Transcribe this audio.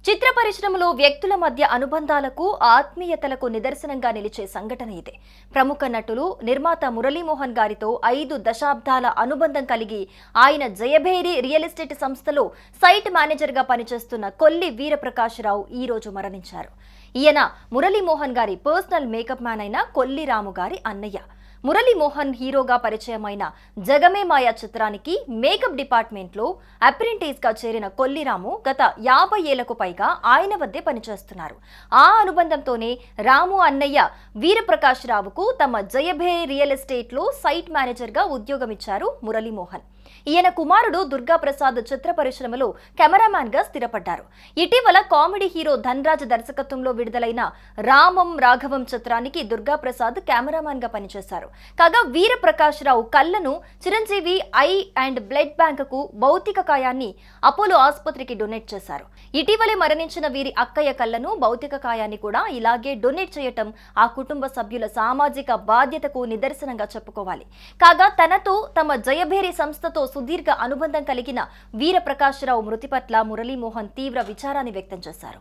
చిత్ర పరిశ్రమలో వ్యక్తుల మధ్య అనుబంధాలకు ఆత్మీయతలకు నిదర్శనంగా నిలిచే సంఘటన ఇదే. ప్రముఖ నటులు నిర్మాత మురళీమోహన్ గారితో 5 దశాబ్దాల అనుబంధం కలిగి ఆయన జయభేరి రియల్ ఎస్టేట్ సంస్థలో సైట్ మేనేజర్గా పనిచేస్తున్న కొల్లి వీరప్రకాశరావు ఈ రోజు మరణించారు. ఈయన మురళీమోహన్ గారి పర్సనల్ మేకప్ మ్యాన్ అయిన కొల్లి రాము గారి అన్నయ్య. మురళీమోహన్ హీరోగా పరిచయమైన జగమే మాయ చిత్రానికి మేకప్ డిపార్ట్మెంట్లో అప్రెంటిస్ గా చేరిన కొల్లిరాము గత 50 ఏళ్లకు పైగా ఆయన వద్దే పనిచేస్తున్నారు. ఆ అనుబంధంతోనే రాము అన్నయ్య వీరప్రకాశరావుకు తమ జయభేరి రియల్ ఎస్టేట్ లో సైట్ మేనేజర్ గా ఉద్యోగం ఇచ్చారు మురళీమోహన్. ఈయన కుమారుడు దుర్గాప్రసాద్ చిత్ర పరిశ్రమలో కెమెరామ్యాన్ గా స్థిరపడ్డారు. ఇటీవల కామెడీ హీరో ధన్రాజ్ దర్శకత్వంలో విడుదలైన రామం రాఘవం చిత్రానికి దుర్గాప్రసాద్ కెమెరామ్యాన్ గా పనిచేశారు. కాగా వీరప్రకాశరావు కళ్లను Chiranjeevi eye and blood bank కు భౌతిక కాయాన్ని అపోలో ఆసుపత్రికి డొనేట్ చేశారు. ఇటీవలే మరణించిన వీరి అక్కయ్య కళ్లను భౌతిక కాయాన్ని కూడా ఇలాగే డొనేట్ చేయటం ఆ కుటుంబ సభ్యుల సామాజిక బాధ్యతకు నిదర్శనంగా చెప్పుకోవాలి. కాగా తనతో తమ జయభేరి సంస్థతో సుదీర్ఘ అనుబంధం కలిగిన వీరప్రకాశరావు మృతి పట్ల మురళీమోహన్ తీవ్ర విచారాన్ని వ్యక్తం చేశారు.